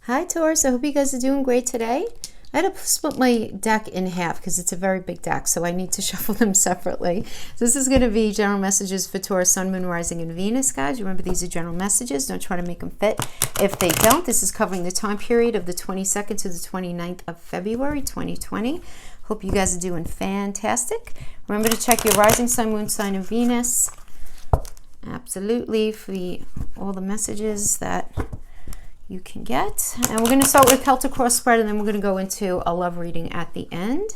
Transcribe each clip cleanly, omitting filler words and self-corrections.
Hi Taurus, I hope you guys are doing great today. I had to split my deck in half because it's a very big deck, so I need to shuffle them separately. So this is going to be general messages for Taurus, Sun, Moon, Rising, and Venus, guys. Remember, these are general messages. Don't try to make them fit. If they don't, this is covering the time period of the 22nd to the 29th of February, 2020. Hope you guys are doing fantastic. Remember to check your Rising, Sun, Moon, Sign, and Venus. Absolutely, for all the messages that you can get. And we're going to start with Celtic cross spread, and then we're going to go into a love reading at the end,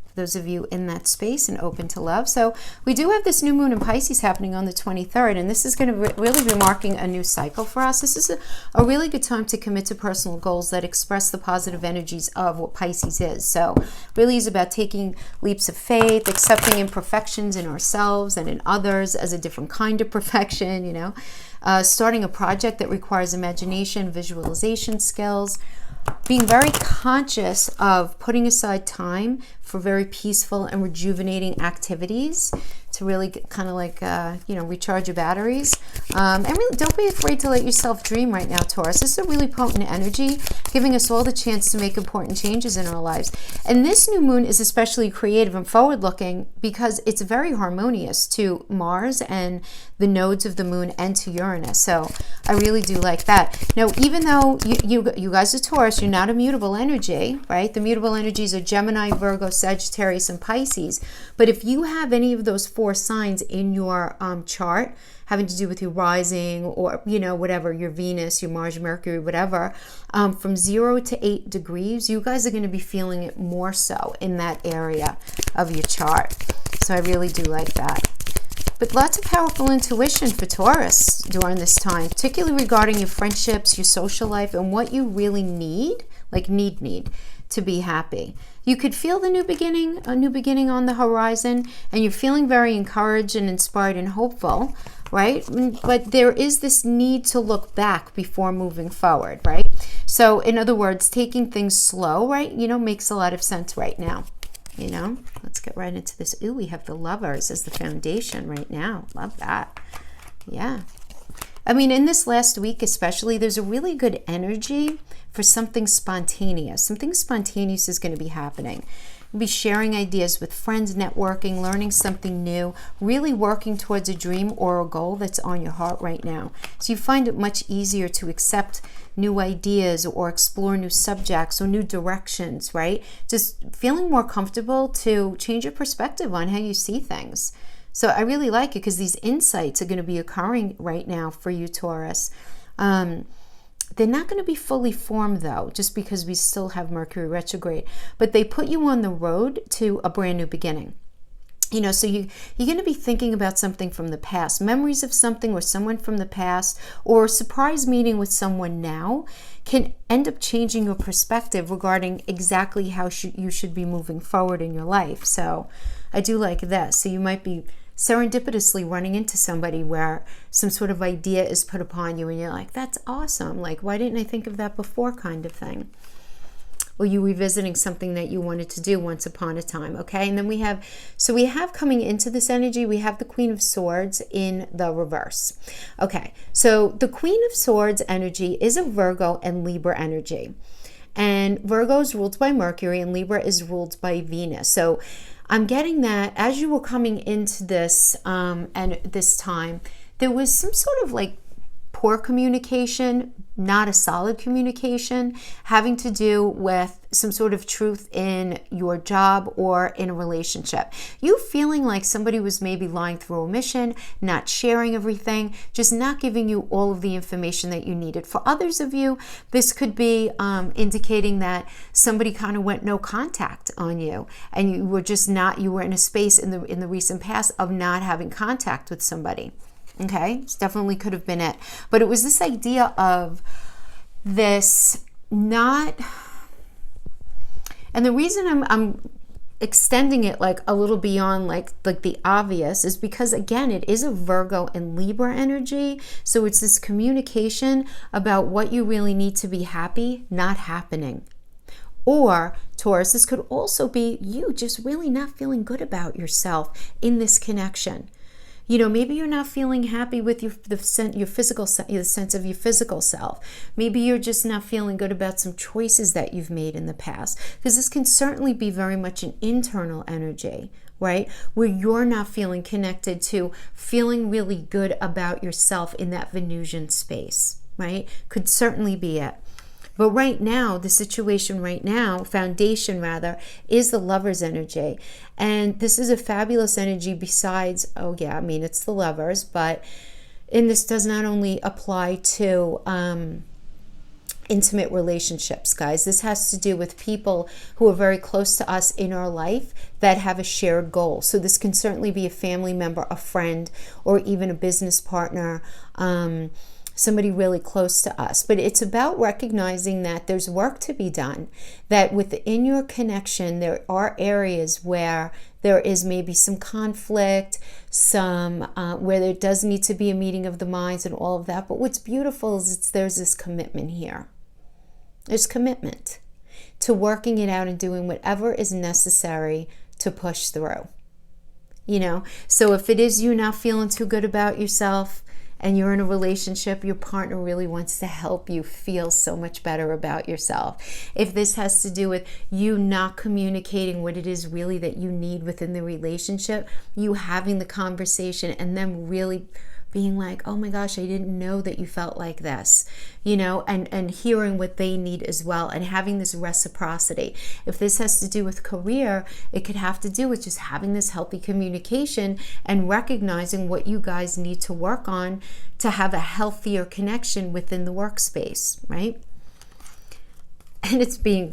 for those of you in that space and open to love. So we do have this new moon in Pisces happening on the 23rd, and this is going to really be marking a new cycle for us. This is a really good time to commit to personal goals that express the positive energies of what Pisces is. So really is about taking leaps of faith, accepting imperfections in ourselves and in others as a different kind of perfection, you know. Starting a project that requires imagination, visualization skills, being very conscious of putting aside time for very peaceful and rejuvenating activities to really kind of like, recharge your batteries. And really don't be afraid to let yourself dream right now, Taurus. This is a really potent energy, giving us all the chance to make important changes in our lives. And this new moon is especially creative and forward-looking because it's very harmonious to Mars and the nodes of the moon and to Uranus. So I really do like that. Now, even though you guys are Taurus, you're not a mutable energy, right? The mutable energies are Gemini, Virgo, Sagittarius, and Pisces. But if you have any of those four signs in your chart having to do with your rising or, whatever, your Venus, your Mars, Mercury, whatever, from 0 to 8 degrees, you guys are going to be feeling it more so in that area of your chart. So I really do like that. But lots of powerful intuition for Taurus during this time, particularly regarding your friendships, your social life, and what you really need, like need to be happy. You could feel the new beginning, a new beginning on the horizon, and you're feeling very encouraged and inspired and hopeful, right? But there is this need to look back before moving forward, right? So in other words, taking things slow, right, makes a lot of sense right now. Let's get right into this. Ooh, we have the Lovers as the foundation right now. Love that. Yeah. I mean, in this last week especially, there's a really good energy for something spontaneous. Something spontaneous is going to be happening. You'll be sharing ideas with friends, networking, learning something new, really working towards a dream or a goal that's on your heart right now. So you find it much easier to accept new ideas or explore new subjects or new directions, right? Just feeling more comfortable to change your perspective on how you see things. So I really like it because these insights are going to be occurring right now for you, Taurus. They're not going to be fully formed, though, just because we still have Mercury retrograde. But they put you on the road to a brand new beginning. So you're going to be thinking about something from the past, memories of something or someone from the past, or a surprise meeting with someone now can end up changing your perspective regarding exactly how you should be moving forward in your life. So I do like this. So you might be serendipitously running into somebody where some sort of idea is put upon you and you're like, that's awesome. Like, why didn't I think of that before, kind of thing. Or you revisiting something that you wanted to do once upon a time, okay? And then we have coming into this energy, we have the Queen of Swords in the reverse. Okay, so the Queen of Swords energy is a Virgo and Libra energy. And Virgo is ruled by Mercury and Libra is ruled by Venus. So I'm getting that as you were coming into this and this time, there was some sort of like poor communication, not a solid communication, having to do with some sort of truth in your job or in a relationship. You feeling like somebody was maybe lying through omission, not sharing everything, just not giving you all of the information that you needed. For others of you, this could be indicating that somebody kind of went no contact on you and you were in a space in the recent past of not having contact with somebody. Okay, it definitely could have been it. But it was this idea of this not, and the reason I'm extending it like a little beyond like the obvious is because, again, it is a Virgo and Libra energy. So it's this communication about what you really need to be happy not happening. Or Taurus, this could also be you just really not feeling good about yourself in this connection. Maybe you're not feeling happy with the sense of your physical self. Maybe you're just not feeling good about some choices that you've made in the past, because this can certainly be very much an internal energy, right? Where you're not feeling connected to feeling really good about yourself in that Venusian space, right? Could certainly be it. But right now, the situation right now, foundation rather, is the Lover's energy. And this is a fabulous energy besides, it's the Lovers, and this does not only apply to intimate relationships, guys. This has to do with people who are very close to us in our life that have a shared goal. So this can certainly be a family member, a friend, or even a business partner, somebody really close to us. But it's about recognizing that there's work to be done, that within your connection there are areas where there is maybe some conflict, where there does need to be a meeting of the minds and all of that. But what's beautiful is there's this commitment here. There's commitment to working it out and doing whatever is necessary to push through. So if it is you not feeling too good about yourself, and you're in a relationship, your partner really wants to help you feel so much better about yourself. If this has to do with you not communicating what it is really that you need within the relationship, you having the conversation and them really being like, oh my gosh, I didn't know that you felt like this, and hearing what they need as well, and having this reciprocity. If this has to do with career, it could have to do with just having this healthy communication and recognizing what you guys need to work on to have a healthier connection within the workspace, right? And it's being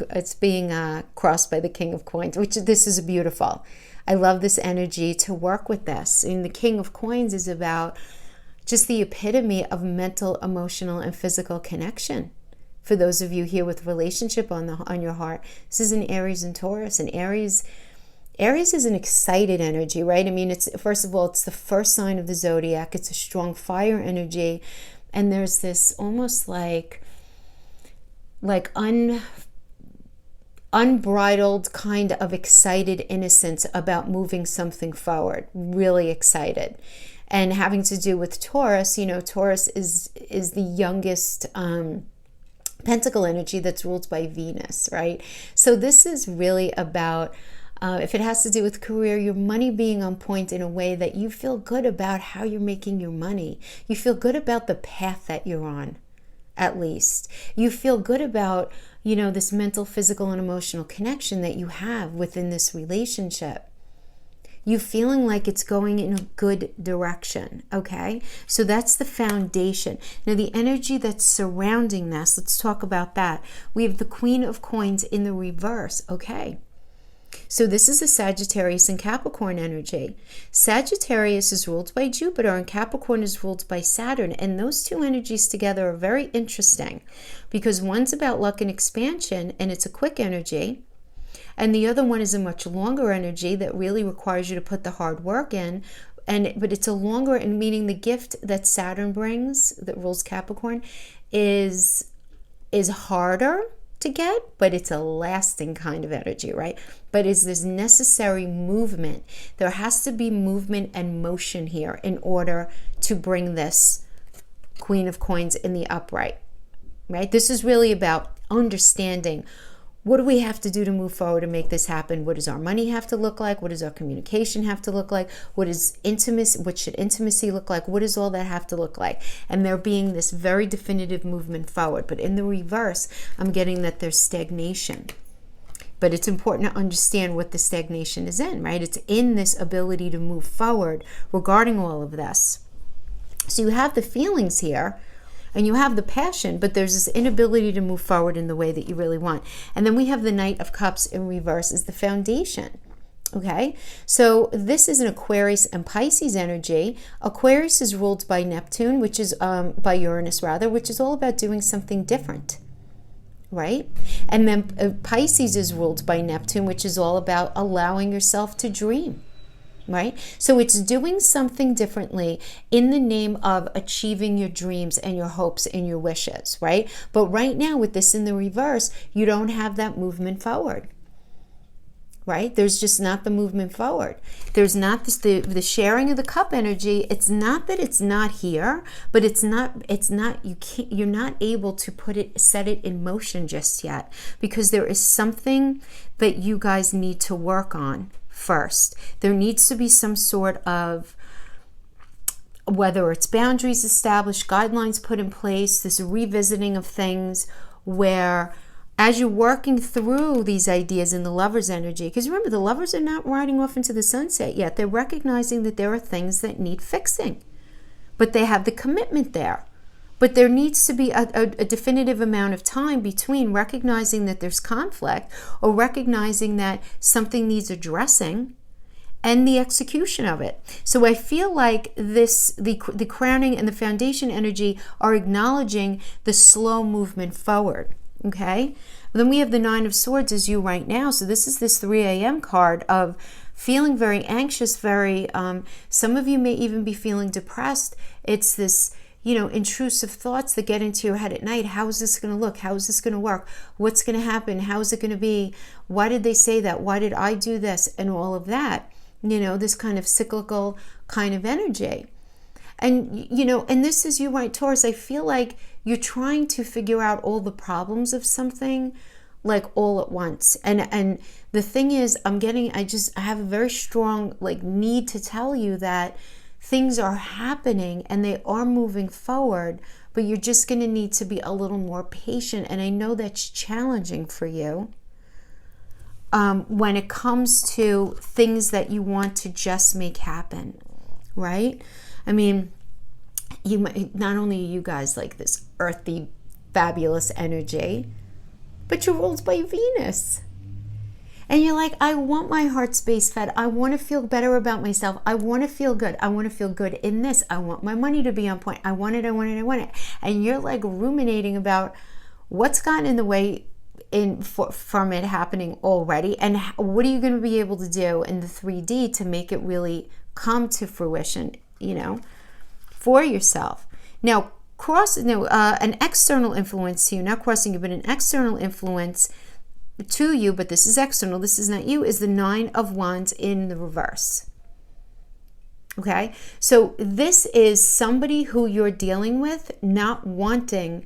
crossed by the King of Coins, which this is beautiful. I love this energy to work with this. And the King of Coins is about just the epitome of mental, emotional, and physical connection. For those of you here with relationship on your heart, this is an Aries and Taurus. And Aries is an excited energy, right? It's first of all, it's the first sign of the zodiac. It's a strong fire energy, and there's this almost like unbridled kind of excited innocence about moving something forward. Really excited. And having to do with Taurus, Taurus is the youngest pentacle energy that's ruled by Venus, right? So this is really about, if it has to do with career, your money being on point in a way that you feel good about how you're making your money. You feel good about the path that you're on, at least. You feel good about, this mental, physical, and emotional connection that you have within this relationship. You feeling like it's going in a good direction, okay? So that's the foundation. Now the energy that's surrounding this, let's talk about that. We have the Queen of Coins in the reverse, okay? So this is a Sagittarius and Capricorn energy. Sagittarius is ruled by Jupiter and Capricorn is ruled by Saturn. And those two energies together are very interesting because one's about luck and expansion and it's a quick energy. And the other one is a much longer energy that really requires you to put the hard work in. But it's a longer, and meaning the gift that Saturn brings, that rules Capricorn, is harder to get, but it's a lasting kind of energy, right? But is this necessary movement? There has to be movement and motion here in order to bring this Queen of Coins in the upright, right? This is really about understanding, what do we have to do to move forward and make this happen? What does our money have to look like? What does our communication have to look like? What should intimacy look like? What does all that have to look like? And there being this very definitive movement forward. But in the reverse, I'm getting that there's stagnation. But it's important to understand what the stagnation is in, right? It's in this ability to move forward regarding all of this. So you have the feelings here, and you have the passion, but there's this inability to move forward in the way that you really want. And then we have the Knight of Cups in reverse as the foundation. Okay, so this is an Aquarius and Pisces energy. Aquarius is ruled by Neptune, which is by Uranus rather, which is all about doing something different, right? And then Pisces is ruled by Neptune, which is all about allowing yourself to dream. Right? So it's doing something differently in the name of achieving your dreams and your hopes and your wishes, right? But right now with this in the reverse, you don't have that movement forward, right? There's just not the movement forward. There's not this, the sharing of the cup energy. It's not that it's not here, but you're not able to set it in motion just yet, because there is something that you guys need to work on first. There needs to be some sort of, whether it's boundaries established, guidelines put in place, this revisiting of things where, as you're working through these ideas in the Lover's energy, because remember, the Lovers are not riding off into the sunset yet. They're recognizing that there are things that need fixing, but they have the commitment there. But there needs to be a definitive amount of time between recognizing that there's conflict, or recognizing that something needs addressing, and the execution of it. So I feel like the crowning and the foundation energy are acknowledging the slow movement forward. Okay, then we have the Nine of Swords as you right now. So this is this 3 a.m. card of feeling very anxious, very, some of you may even be feeling depressed. It's this, intrusive thoughts that get into your head at night. How is this going to look? How is this going to work? What's going to happen? How is it going to be? Why did they say that? Why did I do this? And all of that, this kind of cyclical kind of energy. And, and this is you, right, Taurus. I feel like you're trying to figure out all the problems of something, like, all at once. And the thing is, I have a very strong, need to tell you that things are happening and they are moving forward, but you're just going to need to be a little more patient. And I know that's challenging for you when it comes to things that you want to just make happen, right? I mean, not only are you guys like this earthy, fabulous energy, but you're ruled by Venus. And you're like, I want my heart space fed. I want to feel better about myself. I want to feel good. I want to feel good in this. I want my money to be on point. I want it, I want it, I want it. And you're like ruminating about what's gotten in the way from it happening already. And what are you going to be able to do in the 3D to make it really come to fruition, for yourself. Now, an external influence to you, not crossing you, but an external influence to you, but this is external, this is not you, is the Nine of Wands in the reverse. Okay? So this is somebody who you're dealing with not wanting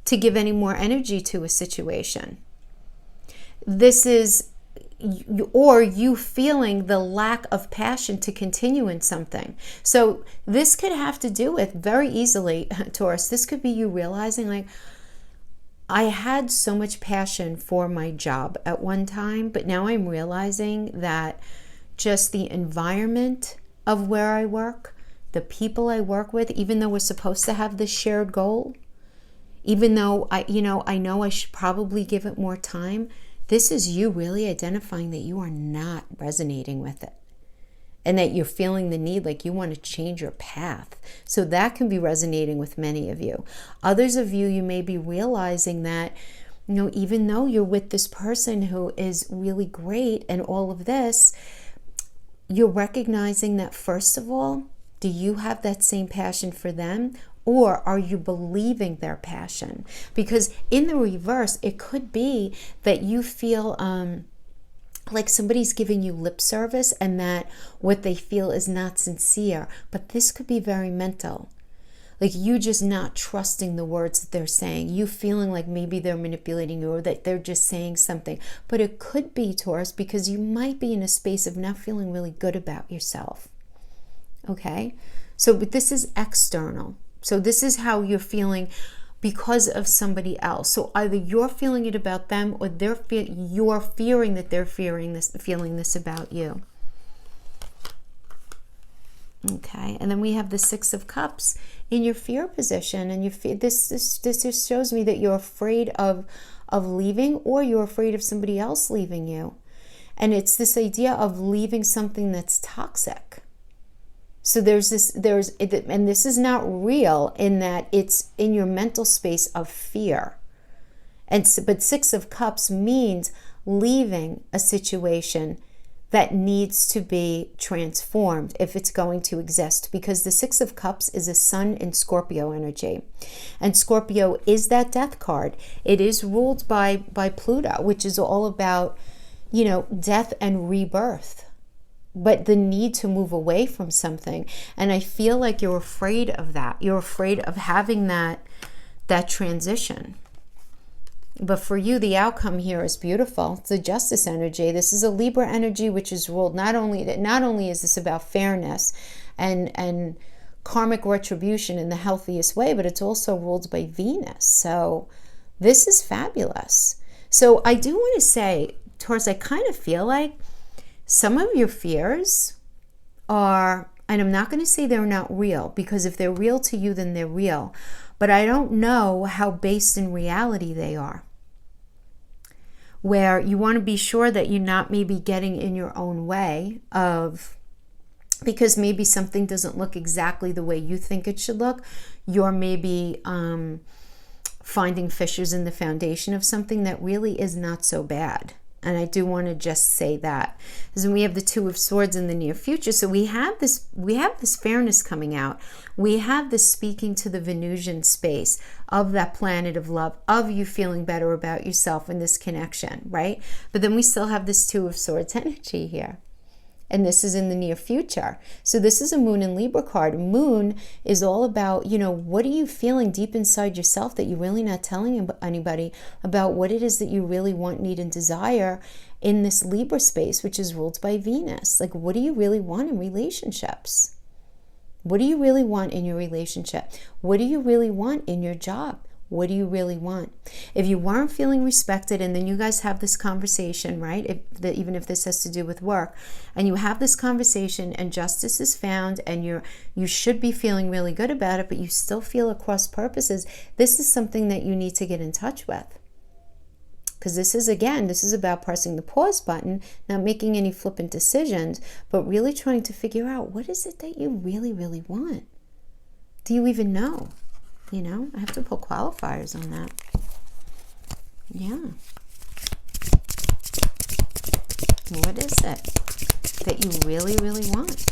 to give any more energy to a situation. This is you feeling the lack of passion to continue in something. So this could have to do with, very easily, Taurus, this could be you realizing, like, I had so much passion for my job at one time, but now I'm realizing that just the environment of where I work, the people I work with, even though we're supposed to have this shared goal, even though I know I should probably give it more time, this is you really identifying that you are not resonating with it, and that you're feeling the need, like you want to change your path. So that can be resonating with many of you. Others of you, you may be realizing that, even though you're with this person who is really great and all of this, you're recognizing that, first of all, do you have that same passion for them? Or are you believing their passion? Because in the reverse, it could be that you feel like somebody's giving you lip service and that what they feel is not sincere. But this could be very mental. Like you just not trusting the words that they're saying. You feeling like maybe they're manipulating you or that they're just saying something. But it could be, Taurus, because you might be in a space of not feeling really good about yourself. Okay? But this is external. So this is how you're feeling because of somebody else. So either you're feeling it about them, or you're fearing that they're feeling this about you. Okay, and then we have the Six of Cups in your fear position, and this just shows me that you're afraid of leaving, or you're afraid of somebody else leaving you, and it's this idea of leaving something that's toxic. So and this is not real, in that it's in your mental space of fear. But Six of Cups means leaving a situation that needs to be transformed if it's going to exist, because the Six of Cups is a Sun in Scorpio energy. And Scorpio is that death card. It is ruled by Pluto, which is all about, death and rebirth, but the need to move away from something. And I feel like you're afraid of that. You're afraid of having that transition. But for you, the outcome here is beautiful. It's a justice energy. This is a Libra energy, which is ruled not only is this about fairness and karmic retribution in the healthiest way, but it's also ruled by Venus. So this is fabulous. So I do want to say, Taurus, I kind of feel like some of your fears are, and I'm not going to say they're not real, because if they're real to you, then they're real. But I don't know how based in reality they are. Where you want to be sure that you're not maybe getting in your own way of, because maybe something doesn't look exactly the way you think it should look. You're maybe finding fissures in the foundation of something that really is not so bad. And I do want to just say that. Because we have the Two of Swords in the near future. So we have this fairness coming out. We have this speaking to the Venusian space of that planet of love, of you feeling better about yourself in this connection, right? But then we still have this Two of Swords energy here. And this is in the near future. So this is a Moon and Libra card. Moon is all about, what are you feeling deep inside yourself that you're really not telling anybody about what it is that you really want, need, and desire in this Libra space, which is ruled by Venus. Like, what do you really want in relationships? What do you really want in your relationship? What do you really want in your job? What do you really want? If you weren't feeling respected, and then you guys have this conversation, right? Even if this has to do with work, and you have this conversation and justice is found, and you should be feeling really good about it, but you still feel at cross purposes, this is something that you need to get in touch with. Because this is about pressing the pause button, not making any flippant decisions, but really trying to figure out, what is it that you really, really want? Do you even know? I have to put qualifiers on that. Yeah. What is it that you really, really want?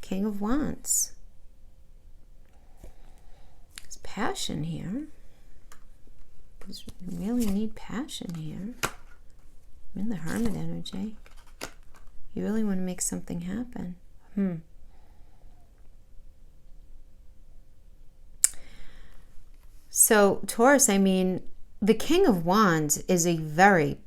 King of Wands. There's passion here. Because we really need passion here. I'm in the Hermit energy. You really want to make something happen. So, Taurus, the King of Wands is a very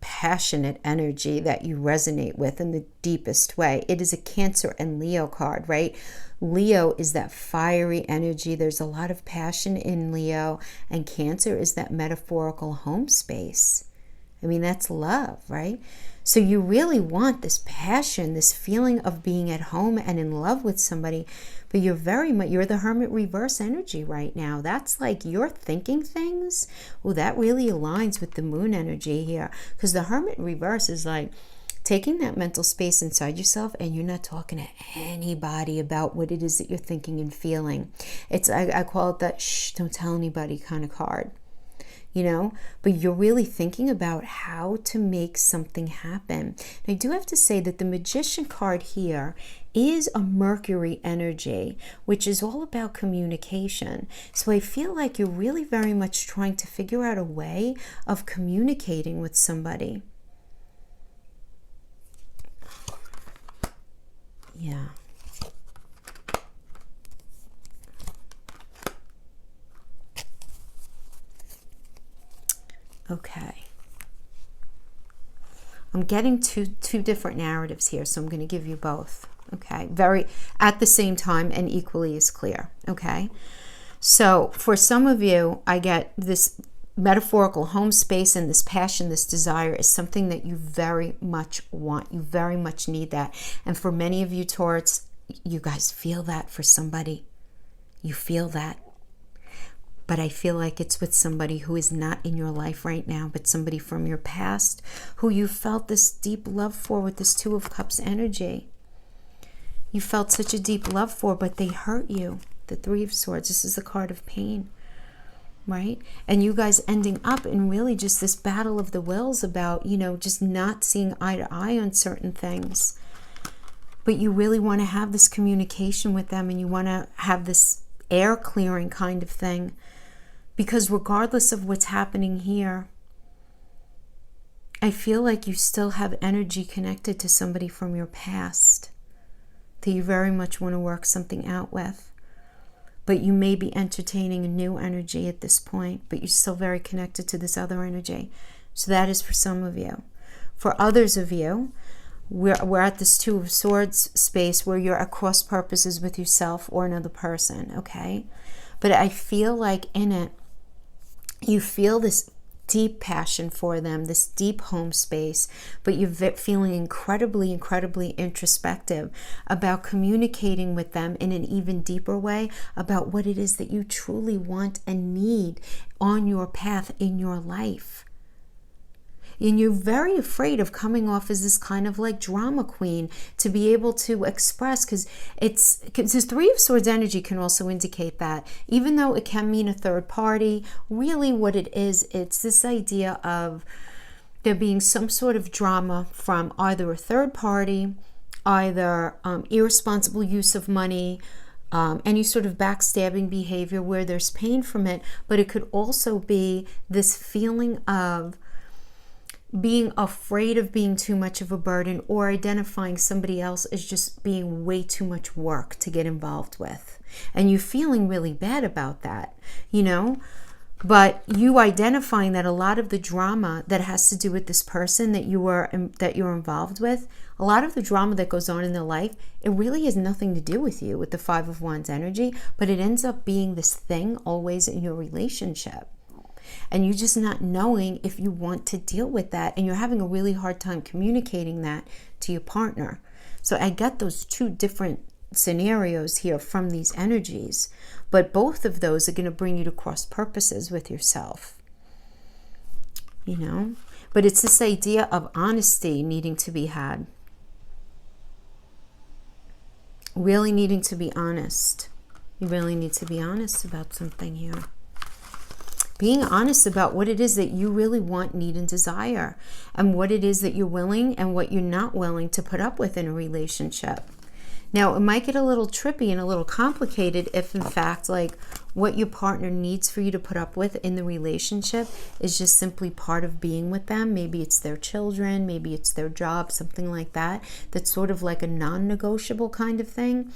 passionate energy that you resonate with in the deepest way. It is a Cancer and Leo card, right? Leo is that fiery energy. There's a lot of passion in Leo, and Cancer is that metaphorical home space. That's love, right? So you really want this passion, this feeling of being at home and in love with somebody, but you're the Hermit reverse energy right now. That's like you're thinking things. Well, that really aligns with the Moon energy here, because the Hermit reverse is like taking that mental space inside yourself, and you're not talking to anybody about what it is that you're thinking and feeling. I call it that shh, don't tell anybody kind of card. But you're really thinking about how to make something happen. And I do have to say that the Magician card here is a Mercury energy, which is all about communication. So I feel like you're really very much trying to figure out a way of communicating with somebody. Yeah. Okay. I'm getting two different narratives here, so I'm going to give you both. Okay. Very at the same time and equally as clear. Okay. So for some of you, I get this metaphorical home space, and this passion, this desire is something that you very much want. You very much need that. And for many of you Taurus, you guys feel that for somebody. You feel that. But I feel like it's with somebody who is not in your life right now, but somebody from your past who you felt this deep love for with this Two of Cups energy. You felt such a deep love for, but they hurt you. The Three of Swords, this is the card of pain, right? And you guys ending up in really just this battle of the wills about, just not seeing eye to eye on certain things. But you really want to have this communication with them, and you want to have this air clearing kind of thing. Because regardless of what's happening here, I feel like you still have energy connected to somebody from your past that you very much want to work something out with. But you may be entertaining a new energy at this point, but you're still very connected to this other energy. So that is for some of you. For others of you, we're at this Two of Swords space where you're at cross purposes with yourself or another person, okay? But I feel like in it, you feel this deep passion for them, this deep home space, but you're feeling incredibly, incredibly introspective about communicating with them in an even deeper way about what it is that you truly want and need on your path in your life. And you're very afraid of coming off as this kind of like drama queen to be able to express, because this Three of Swords energy can also indicate that, even though it can mean a third party, really what it is, it's this idea of there being some sort of drama from either a third party, either irresponsible use of money, any sort of backstabbing behavior where there's pain from it, but it could also be this feeling of being afraid of being too much of a burden, or identifying somebody else as just being way too much work to get involved with. And you feeling really bad about that, you know? But you identifying that a lot of the drama that has to do with this person that you're involved with, a lot of the drama that goes on in their life, it really has nothing to do with you, with the Five of Wands energy, but it ends up being this thing always in your relationship. And you're just not knowing if you want to deal with that, and you're having a really hard time communicating that to your partner. So I get those two different scenarios here from these energies, but both of those are going to bring you to cross purposes with yourself, you know. But it's this idea of honesty needing to be had, really needing to be honest. You really need to be honest about something here. Being honest about what it is that you really want, need, and desire, and what it is that you're willing and what you're not willing to put up with in a relationship. Now, it might get a little trippy and a little complicated if, in fact, like what your partner needs for you to put up with in the relationship is just simply part of being with them. Maybe it's their children, maybe it's their job, something like that. That's sort of like a non-negotiable kind of thing.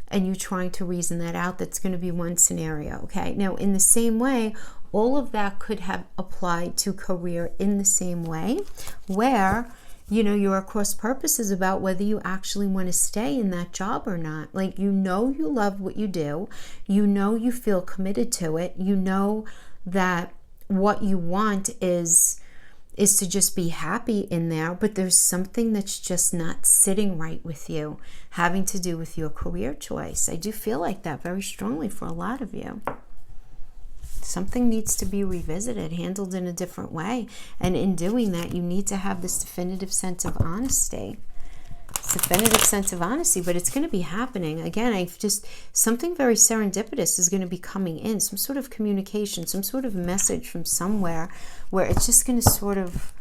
And you're trying to reason that out. That's going to be one scenario, okay? Now, in the same way, all of that could have applied to career in the same way, where, you know, you're at cross purposes about whether you actually want to stay in that job or not. Like, you know, you love what you do. You know, you feel committed to it. You know that what you want is to just be happy in there, but there's something that's just not sitting right with you, having to do with your career choice. I do feel like that very strongly for a lot of you. Something needs to be revisited, handled in a different way. And in doing that, you need to have this definitive sense of honesty. Definitive sense of honesty, but it's going to be happening. Again, something very serendipitous is going to be coming in, some sort of communication, some sort of message from somewhere where it's just going to sort of,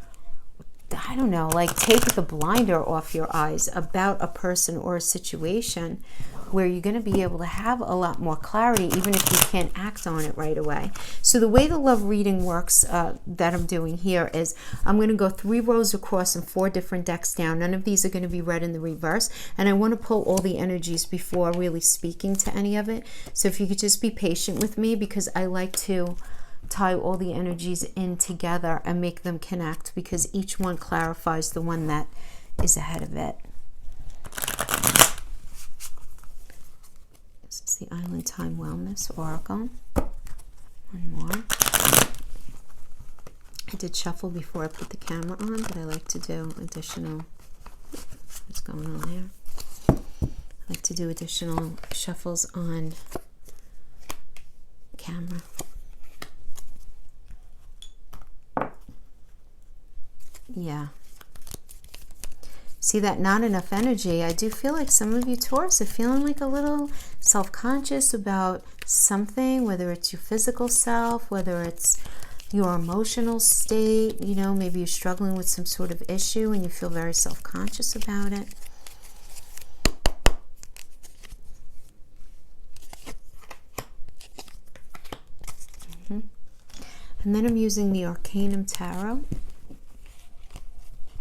I don't know, like take the blinder off your eyes about a person or a situation, where you're going to be able to have a lot more clarity, even if you can't act on it right away. So the way the love reading works that I'm doing here is I'm going to go 3 rows across and 4 different decks down. None of these are going to be read in the reverse. And I want to pull all the energies before really speaking to any of it. So if you could just be patient with me, because I like to tie all the energies in together and make them connect, because each one clarifies the one that is ahead of it. This is the Island Time Wellness Oracle. One more. I did shuffle before I put the camera on, but I like to do additional, what's going on there? I like to do additional shuffles on camera. Yeah. See that not enough energy? I do feel like some of you Taurus are feeling like a little self-conscious about something, whether it's your physical self, whether it's your emotional state. You know, maybe you're struggling with some sort of issue and you feel very self-conscious about it. And then I'm using the Arcanum Tarot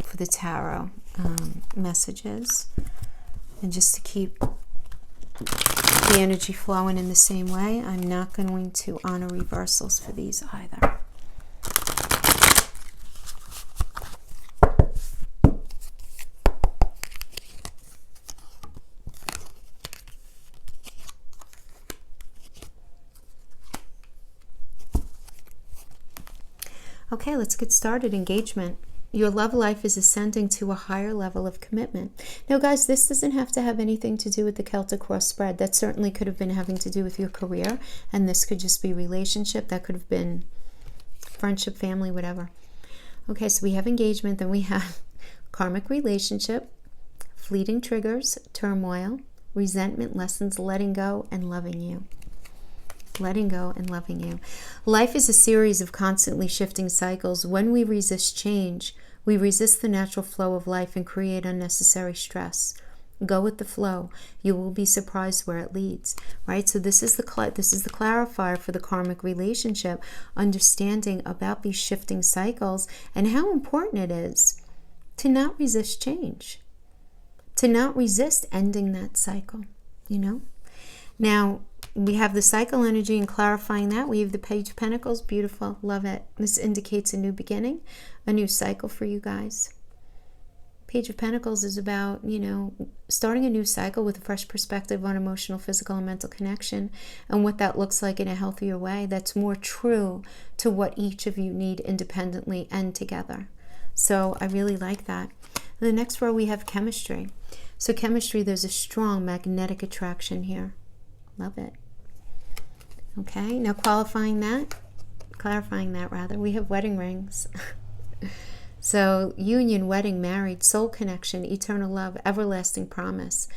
for the tarot messages. And just to keep the energy flowing in the same way, I'm not going to honor reversals for these either. Okay, let's get started. Engagement. Your love life is ascending to a higher level of commitment. Now, guys, this doesn't have to have anything to do with the Celtic cross spread. That certainly could have been having to do with your career, and this could just be relationship. That could have been friendship, family, whatever. Okay, so we have engagement, then we have karmic relationship, fleeting triggers, turmoil, resentment, lessons, letting go, and loving you. Letting go and loving you. Life is a series of constantly shifting cycles. When we resist change, we resist the natural flow of life and create unnecessary stress. Go with the flow. You will be surprised where it leads, right? So this is the clarifier for the karmic relationship, understanding about these shifting cycles and how important it is to not resist change, to not resist ending that cycle, you know? Now, we have the cycle energy and clarifying that. We have the Page of Pentacles. Beautiful. Love it. This indicates a new beginning, a new cycle for you guys. Page of Pentacles is about, you know, starting a new cycle with a fresh perspective on emotional, physical, and mental connection and what that looks like in a healthier way that's more true to what each of you need independently and together. So I really like that. In the next row, we have chemistry. So chemistry, there's a strong magnetic attraction here. Love it. Okay, now clarifying that, we have wedding rings. So union, wedding, married, soul connection, eternal love, everlasting promise.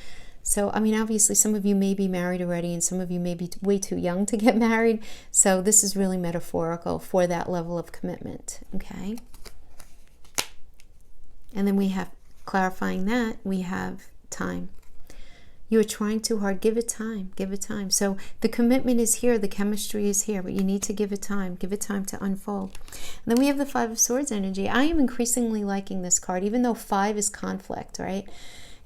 So, I mean, obviously some of you may be married already and some of you may be way too young to get married. So this is really metaphorical for that level of commitment, okay? And then we have, clarifying that, we have time. You are trying too hard. Give it time. Give it time. So the commitment is here. The chemistry is here. But you need to give it time. Give it time to unfold. And then we have the Five of Swords energy. I am increasingly liking this card, even though 5 is conflict, right?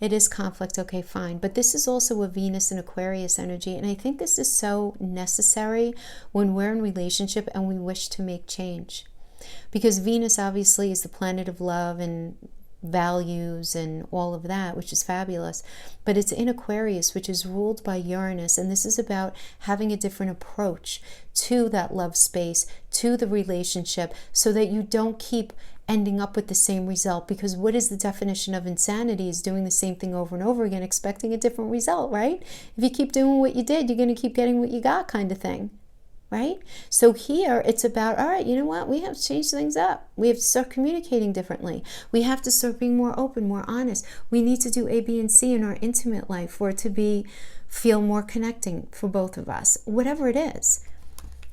It is conflict. Okay, fine. But this is also a Venus and Aquarius energy. And I think this is so necessary when we're in relationship and we wish to make change. Because Venus obviously is the planet of love and values and all of that, which is fabulous, but it's in Aquarius, which is ruled by Uranus, and this is about having a different approach to that love space, to the relationship, so that you don't keep ending up with the same result. Because what is the definition of insanity? Is doing the same thing over and over again, expecting a different result, right? If you keep doing what you did, you're going to keep getting what you got, kind of thing. Right? So here it's about, all right, you know what? We have to change things up. We have to start communicating differently. We have to start being more open, more honest. We need to do A, B, and C in our intimate life for it to feel more connecting for both of us. Whatever it is.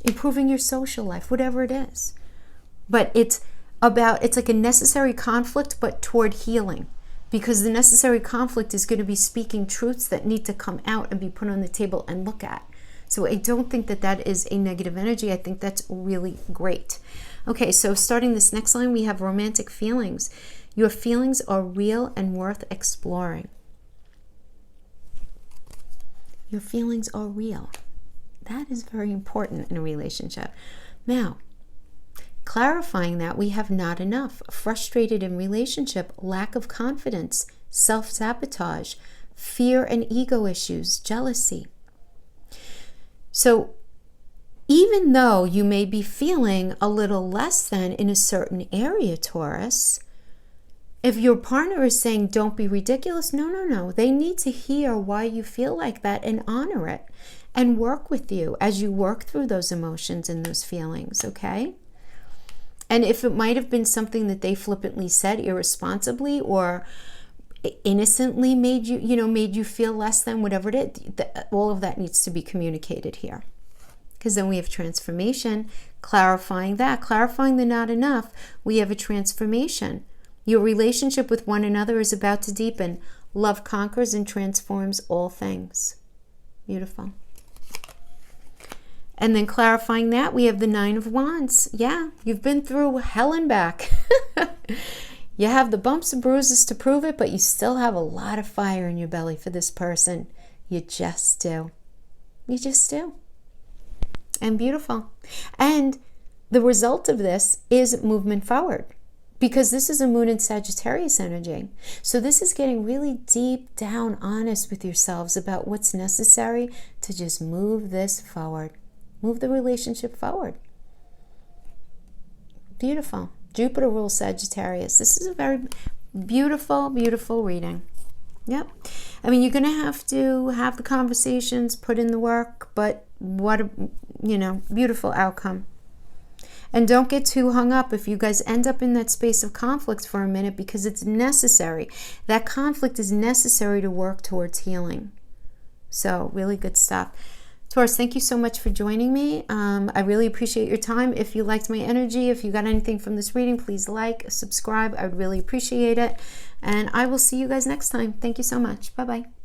Improving your social life, whatever it is. But it's like a necessary conflict, but toward healing. Because the necessary conflict is going to be speaking truths that need to come out and be put on the table and look at. So I don't think that that is a negative energy. I think that's really great. Okay, so starting this next line, we have romantic feelings. Your feelings are real and worth exploring. Your feelings are real. That is very important in a relationship. Now, clarifying that, we have not enough. Frustrated in relationship, lack of confidence, self-sabotage, fear and ego issues, jealousy. So even though you may be feeling a little less than in a certain area, Taurus, if your partner is saying, don't be ridiculous, no. They need to hear why you feel like that and honor it and work with you as you work through those emotions and those feelings, okay? And if it might have been something that they flippantly said irresponsibly or innocently made you feel less than, whatever it is, all of that needs to be communicated here. Because then we have transformation, clarifying the not enough. We have a transformation. Your relationship with one another is about to deepen. Love conquers and transforms all things. Beautiful. And then clarifying that, we have the Nine of Wands. Yeah, you've been through hell and back. You have the bumps and bruises to prove it, but you still have a lot of fire in your belly for this person. You just do. You just do. And beautiful. And the result of this is movement forward, because this is a moon in Sagittarius energy. So this is getting really deep down honest with yourselves about what's necessary to just move this forward. Move the relationship forward. Beautiful. Jupiter rules Sagittarius. This is a very beautiful, beautiful reading. Yep. I mean, you're going to have the conversations, put in the work, but what a, beautiful outcome. And don't get too hung up if you guys end up in that space of conflict for a minute, because it's necessary. That conflict is necessary to work towards healing. So really good stuff. Taurus, thank you so much for joining me. I really appreciate your time. If you liked my energy, if you got anything from this reading, please like, subscribe. I would really appreciate it. And I will see you guys next time. Thank you so much. Bye-bye.